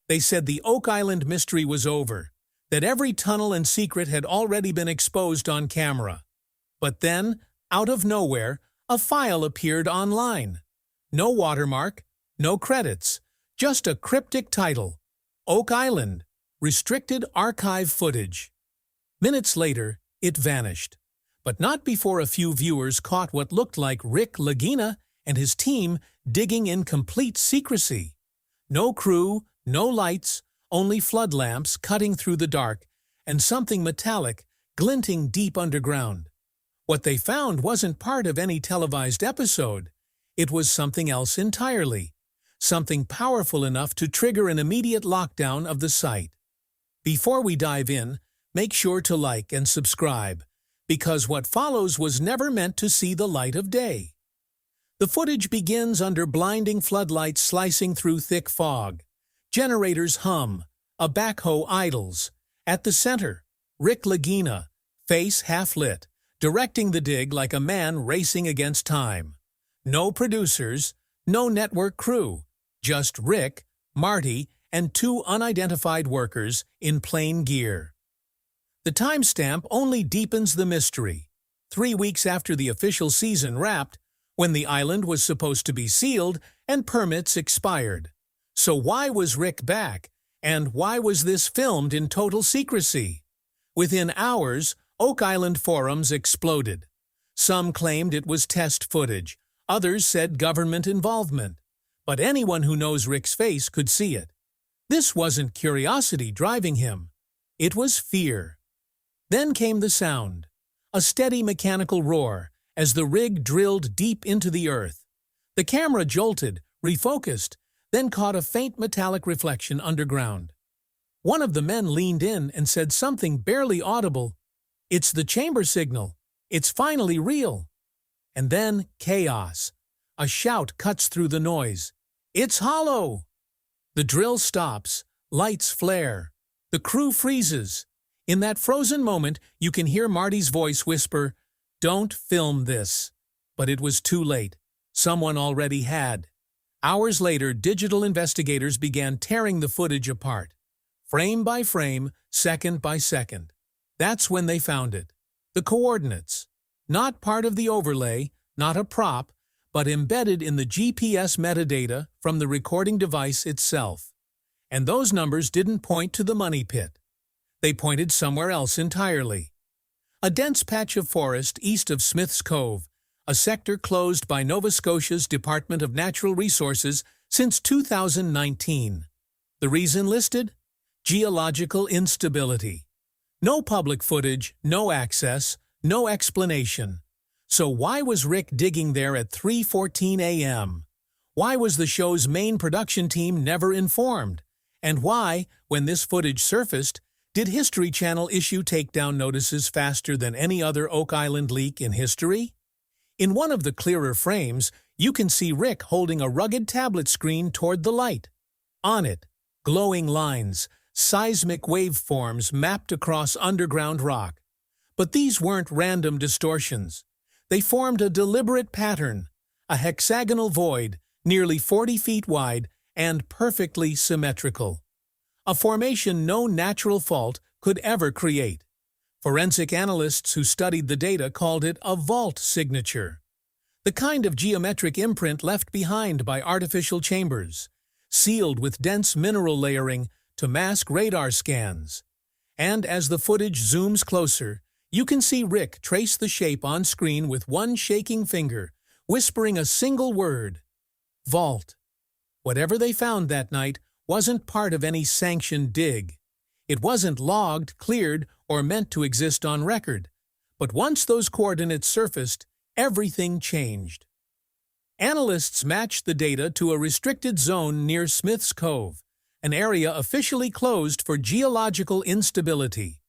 They said the Oak Island mystery was over, that every tunnel and secret had already been exposed on camera. But then, out of nowhere, a file appeared online. No watermark, no credits, just a cryptic title: Oak Island, Restricted Archive Footage. Minutes later, it vanished. But not before a few viewers caught what looked like Rick Lagina and his team digging in complete secrecy. No crew, no lights, only flood lamps cutting through the dark, and something metallic glinting deep underground. What they found wasn't part of any televised episode. It was something else entirely. Something powerful enough to trigger an immediate lockdown of the site. Before we dive in, make sure to like and subscribe, because what follows was never meant to see the light of day. The footage begins under blinding floodlights slicing through thick fog. Generators hum, a backhoe idles. At the center, Rick Lagina, face half-lit, directing the dig like a man racing against time. No producers, no network crew, just Rick, Marty, and two unidentified workers in plain gear. The timestamp only deepens the mystery. 3 weeks after the official season wrapped, when the island was supposed to be sealed and permits expired. So why was Rick back, and why was this filmed in total secrecy? Within hours, Oak Island forums exploded. Some claimed it was test footage, others said government involvement. But anyone who knows Rick's face could see it. This wasn't curiosity driving him. It was fear. Then came the sound, a steady mechanical roar, as the rig drilled deep into the earth. The camera jolted, refocused, then caught a faint metallic reflection underground. One of the men leaned in and said something barely audible. "It's the chamber signal. It's finally real." And then chaos. A shout cuts through the noise. "It's hollow!" The drill stops. Lights flare. The crew freezes. In that frozen moment, you can hear Marty's voice whisper, "Don't film this." But it was too late. Someone already had. Hours later, digital investigators began tearing the footage apart. Frame by frame, second by second. That's when they found it. The coordinates. Not part of the overlay, not a prop, but embedded in the GPS metadata from the recording device itself. And those numbers didn't point to the money pit. They pointed somewhere else entirely. A dense patch of forest east of Smith's Cove, a sector closed by Nova Scotia's Department of Natural Resources since 2019. The reason listed? Geological instability. No public footage, no access, no explanation. So why was Rick digging there at 3:14 a.m.? Why was the show's main production team never informed? And why, when this footage surfaced, did History Channel issue takedown notices faster than any other Oak Island leak in history? In one of the clearer frames, you can see Rick holding a rugged tablet screen toward the light. On it, glowing lines, seismic waveforms mapped across underground rock. But these weren't random distortions. They formed a deliberate pattern, a hexagonal void, nearly 40 feet wide and perfectly symmetrical. A formation no natural fault could ever create. Forensic analysts who studied the data called it a vault signature, the kind of geometric imprint left behind by artificial chambers, sealed with dense mineral layering to mask radar scans. And as the footage zooms closer, you can see Rick trace the shape on screen with one shaking finger, whispering a single word: vault. Whatever they found that night wasn't part of any sanctioned dig. It wasn't logged, cleared, or meant to exist on record. But once those coordinates surfaced, everything changed. Analysts matched the data to a restricted zone near Smith's Cove, an area officially closed for geological instability.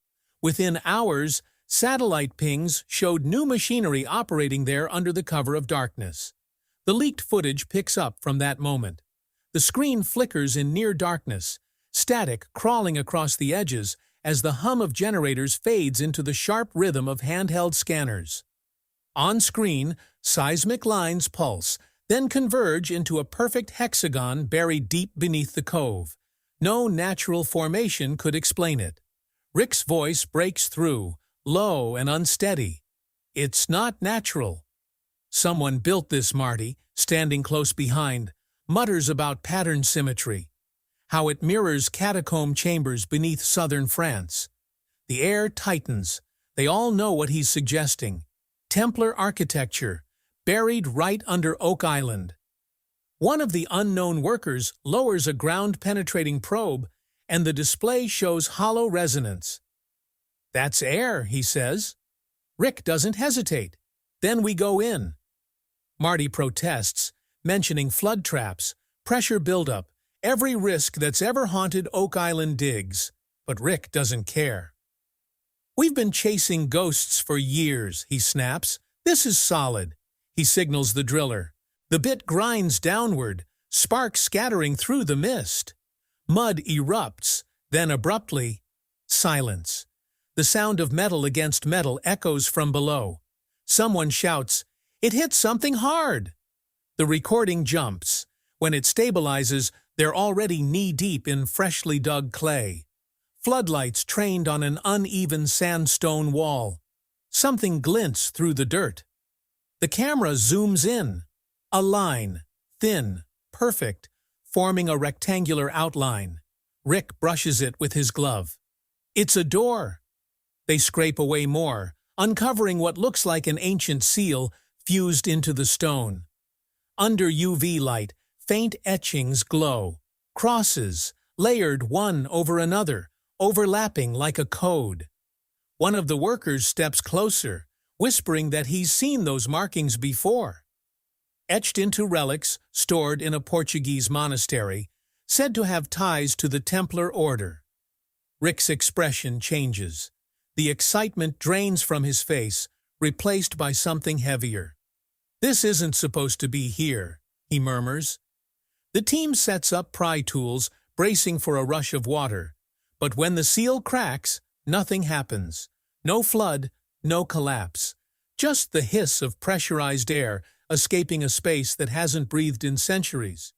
Within hours, satellite pings showed new machinery operating there under the cover of darkness. The leaked footage picks up from that moment. The screen flickers in near darkness, static crawling across the edges as the hum of generators fades into the sharp rhythm of handheld scanners. On screen, seismic lines pulse, then converge into a perfect hexagon buried deep beneath the cove. No natural formation could explain it. Rick's voice breaks through, low and unsteady. It's not natural. Someone built this, Marty, standing close behind, mutters about pattern symmetry, how it mirrors catacomb chambers beneath southern France. The air tightens. They all know what he's suggesting. Templar architecture, buried right under Oak Island. One of the unknown workers lowers a ground-penetrating probe, and the display shows hollow resonance. "That's air," he says. Rick doesn't hesitate. "Then we go in." Marty protests, mentioning flood traps, pressure buildup, every risk that's ever haunted Oak Island digs. But Rick doesn't care. "We've been chasing ghosts for years," he snaps. "This is solid." He signals the driller. The bit grinds downward, sparks scattering through the mist. Mud erupts, then abruptly, silence. The sound of metal against metal echoes from below. Someone shouts, "It hit something hard!" The recording jumps. When it stabilizes, they're already knee-deep in freshly dug clay. Floodlights trained on an uneven sandstone wall. Something glints through the dirt. The camera zooms in. A line, thin, perfect, forming a rectangular outline. Rick brushes it with his glove. It's a door. They scrape away more, uncovering what looks like an ancient seal fused into the stone. Under UV light, faint etchings glow. Crosses, layered one over another, overlapping like a code. One of the workers steps closer, whispering that he's seen those markings before. Etched into relics stored in a Portuguese monastery, said to have ties to the Templar order. Rick's expression changes. The excitement drains from his face, replaced by something heavier. "This isn't supposed to be here," he murmurs. The team sets up pry tools, bracing for a rush of water. But when the seal cracks, nothing happens. No flood, no collapse. Just the hiss of pressurized air escaping a space that hasn't breathed in centuries.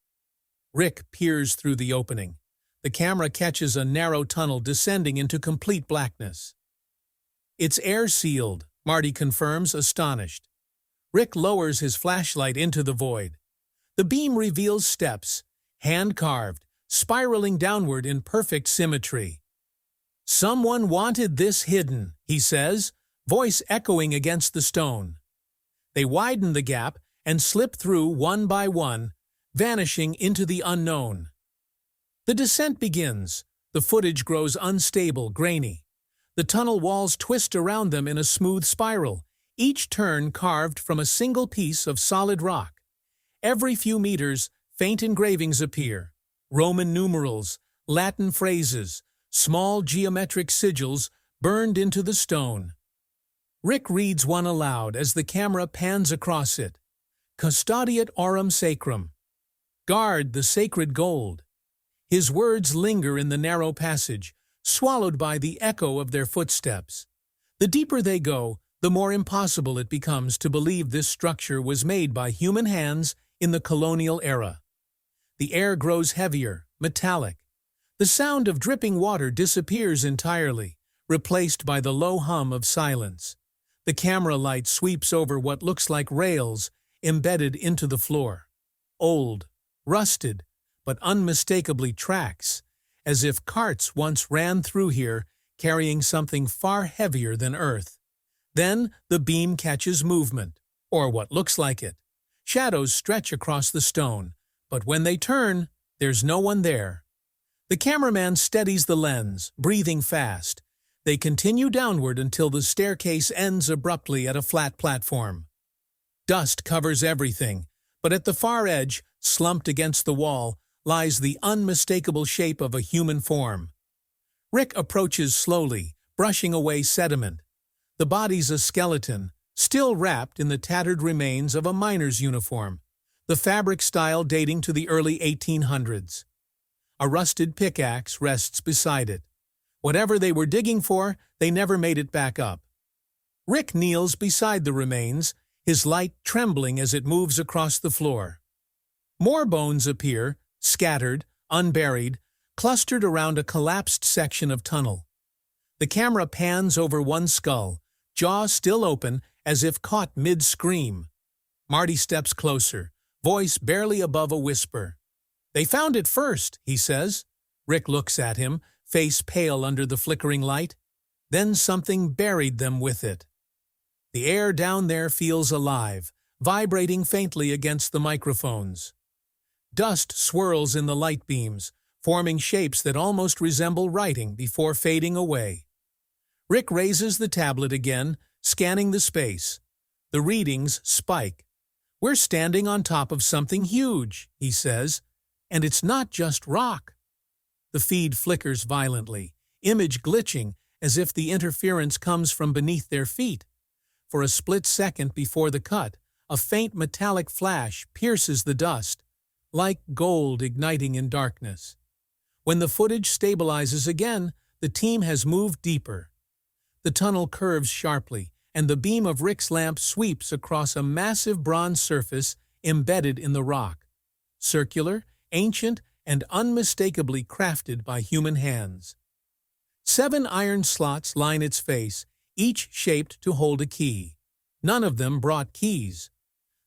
Rick peers through the opening. The camera catches a narrow tunnel descending into complete blackness. "It's air-sealed," Marty confirms, astonished. Rick lowers his flashlight into the void. The beam reveals steps, hand-carved, spiraling downward in perfect symmetry. "Someone wanted this hidden," he says, voice echoing against the stone. They widen the gap and slip through one by one, vanishing into the unknown. The descent begins. The footage grows unstable, grainy. The tunnel walls twist around them in a smooth spiral, each turn carved from a single piece of solid rock. Every few meters, faint engravings appear. Roman numerals, Latin phrases, small geometric sigils burned into the stone. Rick reads one aloud as the camera pans across it. "Custodiat aurum sacrum." Guard the sacred gold. His words linger in the narrow passage, swallowed by the echo of their footsteps. The deeper they go, the more impossible it becomes to believe this structure was made by human hands in the colonial era. The air grows heavier, metallic. The sound of dripping water disappears entirely, replaced by the low hum of silence. The camera light sweeps over what looks like rails embedded into the floor. Old, rusted, but unmistakably tracks, as if carts once ran through here carrying something far heavier than earth. Then the beam catches movement, or what looks like it. Shadows stretch across the stone, but when they turn, there's no one there. The cameraman steadies the lens, breathing fast. They continue downward until the staircase ends abruptly at a flat platform. Dust covers everything, but at the far edge, slumped against the wall, lies the unmistakable shape of a human form. Rick approaches slowly, brushing away sediment. The body's a skeleton, still wrapped in the tattered remains of a miner's uniform, the fabric style dating to the early 1800s. A rusted pickaxe rests beside it. Whatever they were digging for, they never made it back up. Rick kneels beside the remains, his light trembling as it moves across the floor. More bones appear, scattered, unburied, clustered around a collapsed section of tunnel. The camera pans over one skull, jaw still open as if caught mid-scream. Marty steps closer, voice barely above a whisper. "They found it first," he says. Rick looks at him, face pale under the flickering light. Then something buried them with it. The air down there feels alive, vibrating faintly against the microphones. Dust swirls in the light beams, forming shapes that almost resemble writing before fading away. Rick raises the tablet again, scanning the space. The readings spike. "We're standing on top of something huge," he says, "and it's not just rock." The feed flickers violently, image glitching as if the interference comes from beneath their feet. For a split second before the cut, a faint metallic flash pierces the dust, like gold igniting in darkness. When the footage stabilizes again, the team has moved deeper. The tunnel curves sharply, and the beam of Rick's lamp sweeps across a massive bronze surface embedded in the rock. Circular, ancient, and unmistakably crafted by human hands. 7 iron slots line its face, each shaped to hold a key. None of them brought keys.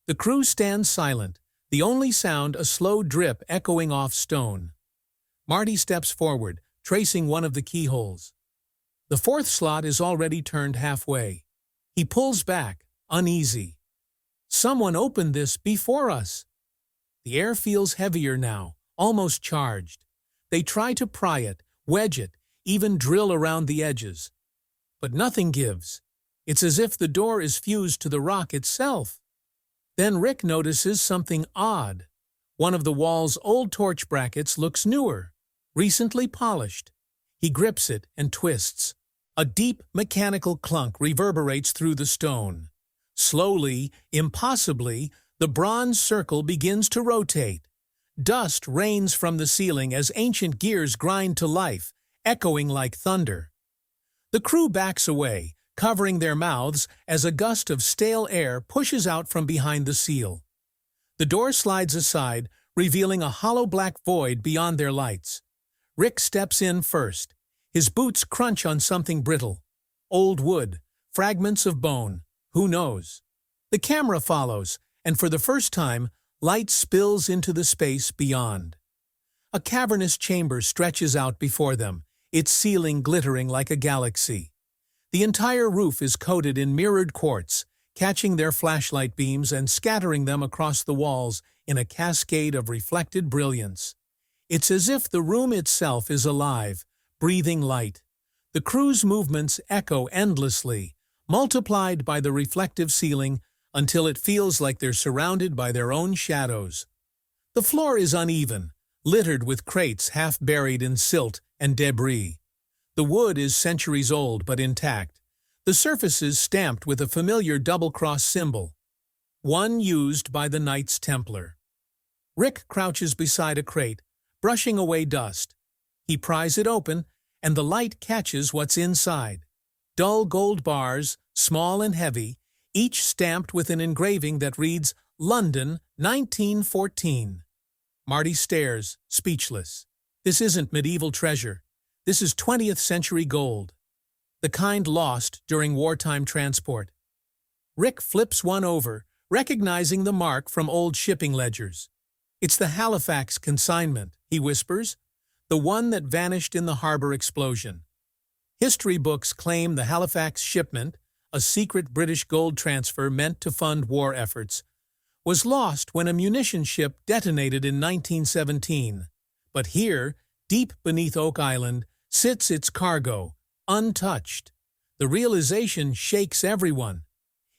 The crew stands silent, the only sound a slow drip echoing off stone. Marty steps forward, tracing one of the keyholes. The 4th slot is already turned halfway. He pulls back, uneasy. "Someone opened this before us." The air feels heavier now, almost charged. They try to pry it, wedge it, even drill around the edges. But nothing gives. It's as if the door is fused to the rock itself. Then Rick notices something odd. One of the wall's old torch brackets looks newer, recently polished. He grips it and twists. A deep mechanical clunk reverberates through the stone. Slowly, impossibly, the bronze circle begins to rotate. Dust rains from the ceiling as ancient gears grind to life, echoing like thunder. The crew backs away, covering their mouths as a gust of stale air pushes out from behind the seal. The door slides aside, revealing a hollow black void beyond their lights. Rick steps in first. His boots crunch on something brittle. Old wood, fragments of bone, who knows? The camera follows, and for the first time, light spills into the space beyond. A cavernous chamber stretches out before them, its ceiling glittering like a galaxy. The entire roof is coated in mirrored quartz, catching their flashlight beams and scattering them across the walls in a cascade of reflected brilliance. It's as if the room itself is alive, breathing light. The crew's movements echo endlessly, multiplied by the reflective ceiling until it feels like they're surrounded by their own shadows. The floor is uneven, littered with crates half buried in silt and debris. The wood is centuries old but intact, the surfaces stamped with a familiar double-cross symbol, one used by the Knights Templar. Rick crouches beside a crate, brushing away dust. He pries it open, and the light catches what's inside. Dull gold bars, small and heavy, each stamped with an engraving that reads, "London, 1914. Marty stares, speechless. This isn't medieval treasure. This is 20th century gold. The kind lost during wartime transport. Rick flips one over, recognizing the mark from old shipping ledgers. "It's the Halifax consignment," he whispers, "the one that vanished in the harbor explosion." History books claim the Halifax shipment, a secret British gold transfer meant to fund war efforts, was lost when a munition ship detonated in 1917. But here, deep beneath Oak Island, sits its cargo, untouched. The realization shakes everyone.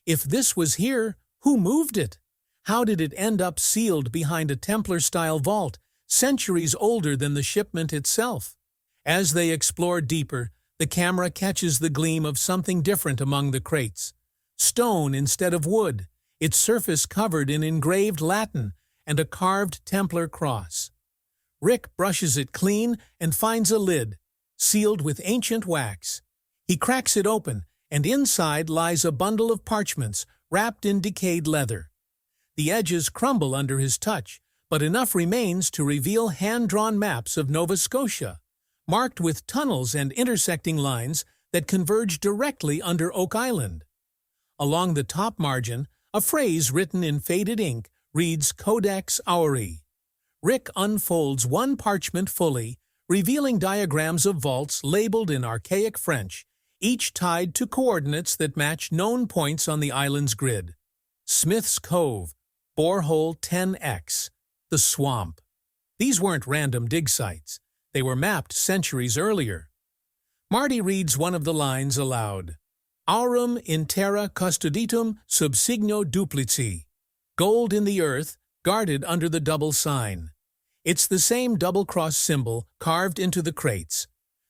If this was here, who moved it? How did it end up sealed behind a Templar-style vault, centuries older than the shipment itself? As they explore deeper, the camera catches the gleam of something different among the crates. Stone instead of wood, its surface covered in engraved Latin and a carved Templar cross. Rick brushes it clean and finds a lid, sealed with ancient wax. He cracks it open, and inside lies a bundle of parchments wrapped in decayed leather. The edges crumble under his touch, but enough remains to reveal hand-drawn maps of Nova Scotia, marked with tunnels and intersecting lines that converge directly under Oak Island. Along the top margin, a phrase written in faded ink reads Codex Aurii. Rick unfolds one parchment fully, revealing diagrams of vaults labeled in archaic French, each tied to coordinates that match known points on the island's grid. Smith's Cove, Borehole 10X, the Swamp. These weren't random dig sites. They were mapped centuries earlier. Marty reads one of the lines aloud. Aurum in terra custoditum sub signo duplici. Gold in the earth, guarded under the double sign. It's the same double-cross symbol carved into the crates.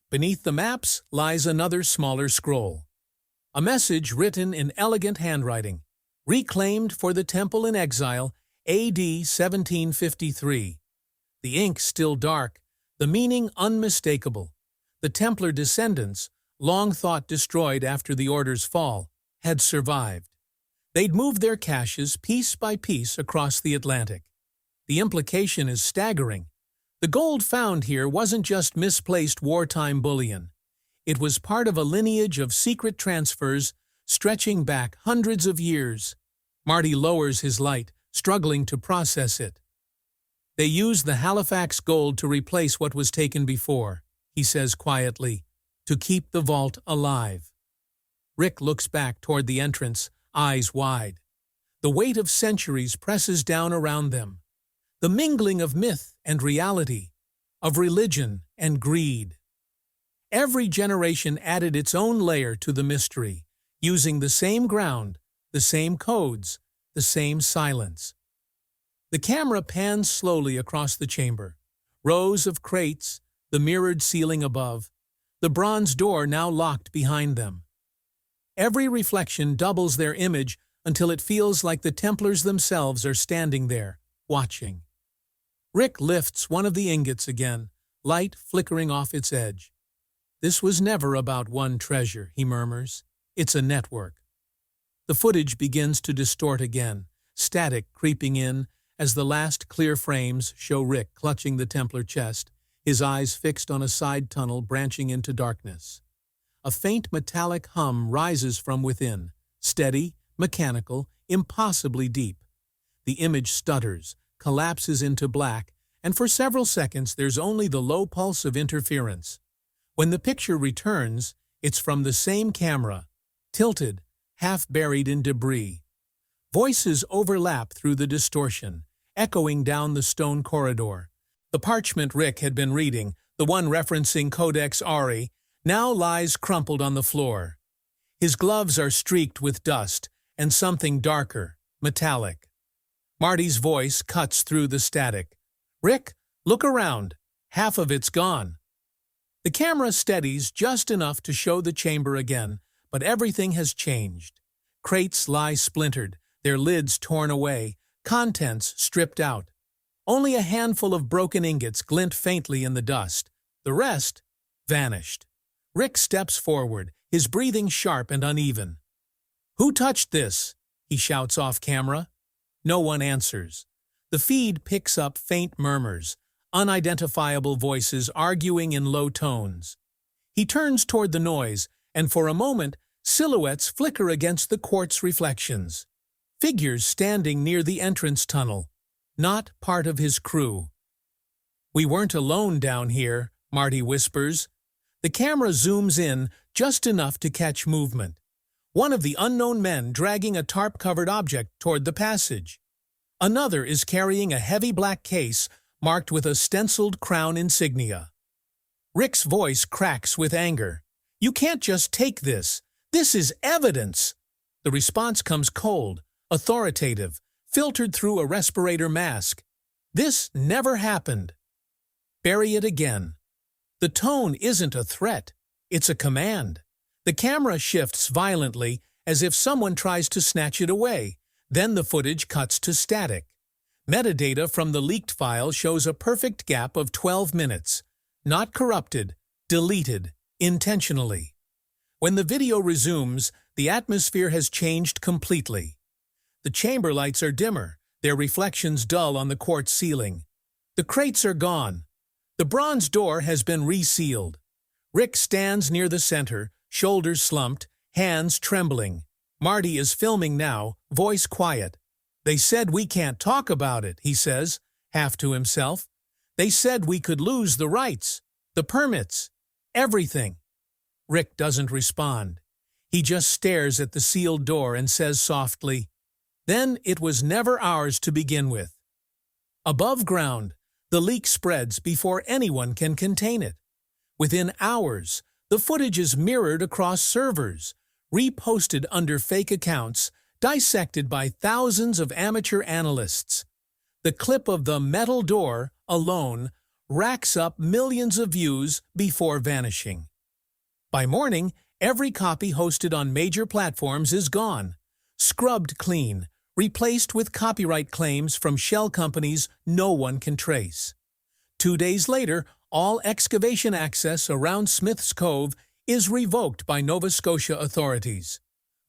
Beneath the maps lies another smaller scroll. A message written in elegant handwriting, reclaimed for the temple in exile, AD 1753. The ink still dark, the meaning unmistakable. The Templar descendants, long thought destroyed after the Order's fall, had survived. They'd moved their caches piece by piece across the Atlantic. The implication is staggering. The gold found here wasn't just misplaced wartime bullion. It was part of a lineage of secret transfers stretching back hundreds of years. Marty lowers his light, struggling to process it. They used the Halifax gold to replace what was taken before, he says quietly, to keep the vault alive. Rick looks back toward the entrance, eyes wide. The weight of centuries presses down around them. The mingling of myth and reality, of religion and greed. Every generation added its own layer to the mystery, using the same ground, the same codes, the same silence. The camera pans slowly across the chamber. Rows of crates, the mirrored ceiling above, the bronze door now locked behind them. Every reflection doubles their image until it feels like the Templars themselves are standing there, watching. Rick lifts one of the ingots again, light flickering off its edge. This was never about one treasure, he murmurs. It's a network. The footage begins to distort again, static creeping in as the last clear frames show Rick clutching the Templar chest, his eyes fixed on a side tunnel branching into darkness. A faint metallic hum rises from within, steady, mechanical, impossibly deep. The image stutters, collapses into black, and for several seconds there's only the low pulse of interference. When the picture returns, it's from the same camera, tilted, half buried in debris. Voices overlap through the distortion, echoing down the stone corridor. The parchment Rick had been reading, the one referencing Codex Aurii, now lies crumpled on the floor. His gloves are streaked with dust and something darker, metallic. Marty's voice cuts through the static. Rick, look around. Half of it's gone. The camera steadies just enough to show the chamber again, but everything has changed. Crates lie splintered, their lids torn away, contents stripped out. Only a handful of broken ingots glint faintly in the dust. The rest vanished. Rick steps forward, his breathing sharp and uneven. "Who touched this?" he shouts off camera. No one answers. The feed picks up faint murmurs, unidentifiable voices arguing in low tones. He turns toward the noise, and for a moment, silhouettes flicker against the quartz reflections. Figures standing near the entrance tunnel, not part of his crew. "We weren't alone down here," Marty whispers. The camera zooms in just enough to catch movement. One of the unknown men dragging a tarp-covered object toward the passage. Another is carrying a heavy black case marked with a stenciled crown insignia. Rick's voice cracks with anger. "You can't just take this. This is evidence!" The response comes cold, authoritative, filtered through a respirator mask. "This never happened." Bury it again. The tone isn't a threat, it's a command. The camera shifts violently as if someone tries to snatch it away. Then the footage cuts to static. Metadata from the leaked file shows a perfect gap of 12 minutes. Not corrupted, deleted, intentionally. When the video resumes, the atmosphere has changed completely. The chamber lights are dimmer, their reflections dull on the quartz ceiling. The crates are gone. The bronze door has been resealed. Rick stands near the center, shoulders slumped, hands trembling. Marty is filming now, voice quiet. "They said we can't talk about it," he says, half to himself. "They said we could lose the rights, the permits, everything." Rick doesn't respond. He just stares at the sealed door and says softly, "Then it was never ours to begin with." Above ground, the leak spreads before anyone can contain it. Within hours, the footage is mirrored across servers, reposted under fake accounts, dissected by thousands of amateur analysts. The clip of the metal door, alone, racks up millions of views before vanishing. By morning, every copy hosted on major platforms is gone, scrubbed clean, replaced with copyright claims from shell companies no one can trace. 2 days later, all excavation access around Smith's Cove is revoked by Nova Scotia authorities.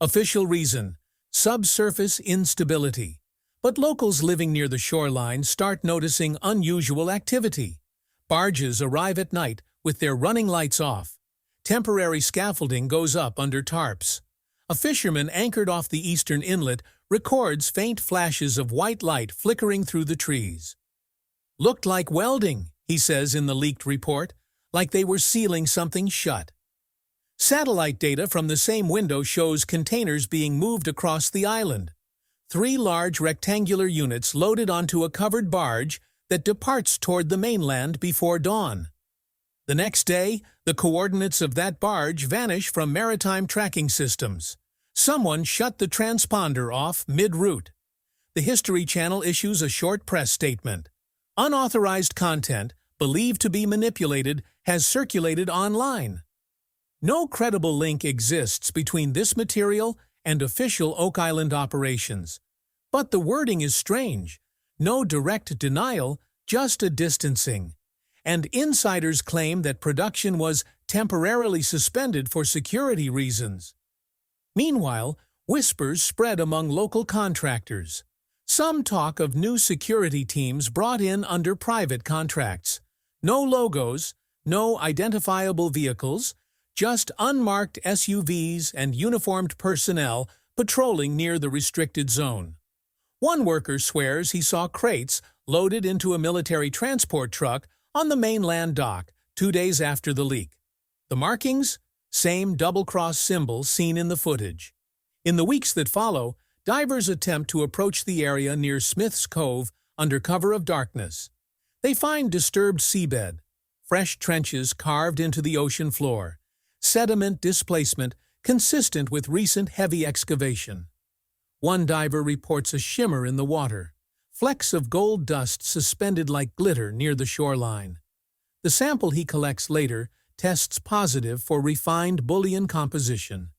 Official reason: subsurface instability. But locals living near the shoreline start noticing unusual activity. Barges arrive at night with their running lights off. Temporary scaffolding goes up under tarps. A fisherman anchored off the eastern inlet records faint flashes of white light flickering through the trees. "Looked like welding," he says in the leaked report, "like they were sealing something shut." Satellite data from the same window shows containers being moved across the island. 3 large rectangular units loaded onto a covered barge that departs toward the mainland before dawn. The next day, the coordinates of that barge vanish from maritime tracking systems. Someone shut the transponder off mid-route. The History Channel issues a short press statement. Unauthorized content, believed to be manipulated, has circulated online. No credible link exists between this material and official Oak Island operations. But the wording is strange. No direct denial, just a distancing. And insiders claim that production was temporarily suspended for security reasons. Meanwhile, whispers spread among local contractors. Some talk of new security teams brought in under private contracts. No logos, no identifiable vehicles, just unmarked SUVs and uniformed personnel patrolling near the restricted zone. One worker swears he saw crates loaded into a military transport truck on the mainland dock 2 days after the leak. The markings? Same double-cross symbol seen in the footage. In the weeks that follow, divers attempt to approach the area near Smith's Cove under cover of darkness. They find disturbed seabed, fresh trenches carved into the ocean floor, sediment displacement consistent with recent heavy excavation. One diver reports a shimmer in the water, flecks of gold dust suspended like glitter near the shoreline. The sample he collects later tests positive for refined bullion composition,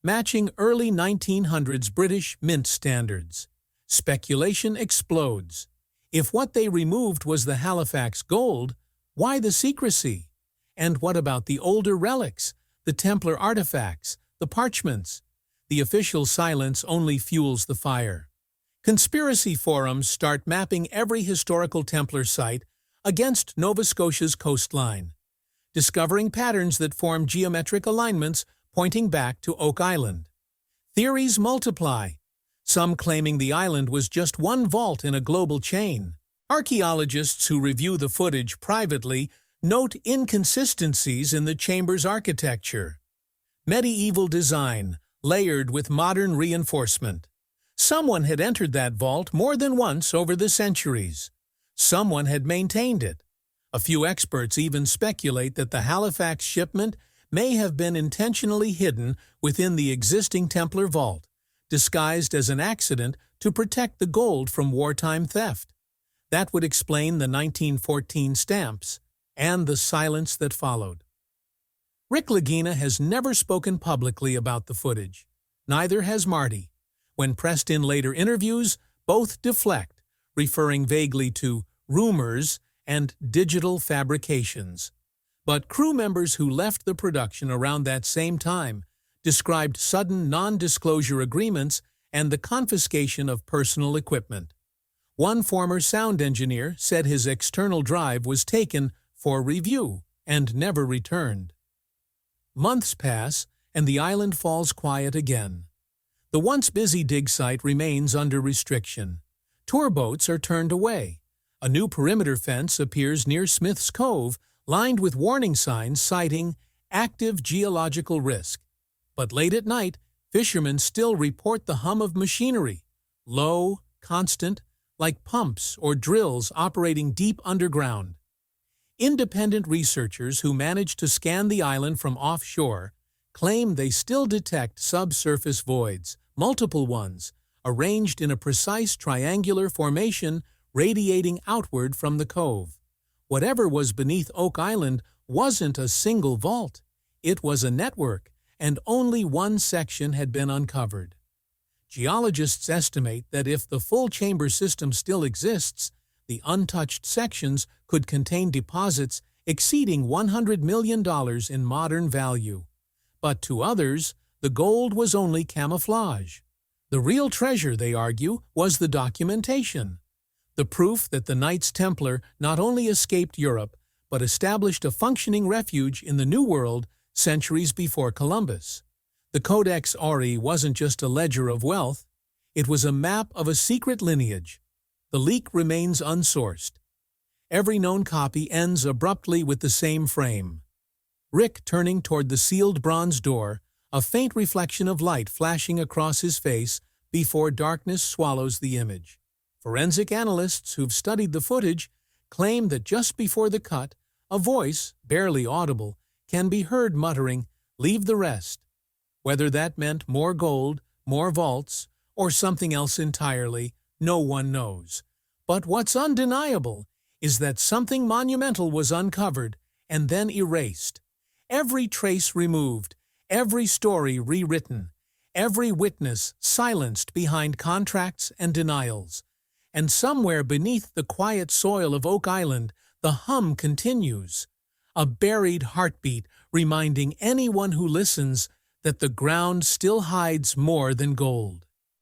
matching early 1900s British mint standards. Speculation explodes. If what they removed was the Halifax gold, why the secrecy? And what about the older relics, the Templar artifacts, the parchments? The official silence only fuels the fire. Conspiracy forums start mapping every historical Templar site against Nova Scotia's coastline, discovering patterns that form geometric alignments pointing back to Oak Island. Theories multiply, some claiming the island was just one vault in a global chain. Archaeologists who review the footage privately note inconsistencies in the chamber's architecture. Medieval design, layered with modern reinforcement. Someone had entered that vault more than once over the centuries. Someone had maintained it. A few experts even speculate that the Halifax shipment may have been intentionally hidden within the existing Templar vault, disguised as an accident to protect the gold from wartime theft. That would explain the 1914 stamps and the silence that followed. Rick Lagina has never spoken publicly about the footage. Neither has Marty. When pressed in later interviews, both deflect, referring vaguely to rumors and digital fabrications. But crew members who left the production around that same time described sudden non-disclosure agreements and the confiscation of personal equipment. One former sound engineer said his external drive was taken for review and never returned. Months pass, and the island falls quiet again. The once busy dig site remains under restriction. Tour boats are turned away. A new perimeter fence appears near Smith's Cove, lined with warning signs citing active geological risk. But late at night, fishermen still report the hum of machinery, low, constant, like pumps or drills operating deep underground. Independent researchers who managed to scan the island from offshore claim they still detect subsurface voids, multiple ones, arranged in a precise triangular formation radiating outward from the cove. Whatever was beneath Oak Island wasn't a single vault. It was a network, and only one section had been uncovered. Geologists estimate that if the full chamber system still exists, the untouched sections could contain deposits exceeding $100 million in modern value. But to others, the gold was only camouflage. The real treasure, they argue, was the documentation. The proof that the Knights Templar not only escaped Europe, but established a functioning refuge in the New World centuries before Columbus. The Codex Aurea wasn't just a ledger of wealth, it was a map of a secret lineage. The leak remains unsourced. Every known copy ends abruptly with the same frame. Rick turning toward the sealed bronze door, a faint reflection of light flashing across his face before darkness swallows the image. Forensic analysts who've studied the footage claim that just before the cut, a voice, barely audible, can be heard muttering, "Leave the rest." Whether that meant more gold, more vaults, or something else entirely, no one knows. But what's undeniable is that something monumental was uncovered and then erased. Every trace removed, every story rewritten, every witness silenced behind contracts and denials. And somewhere beneath the quiet soil of Oak Island, the hum continues, a buried heartbeat reminding anyone who listens that the ground still hides more than gold.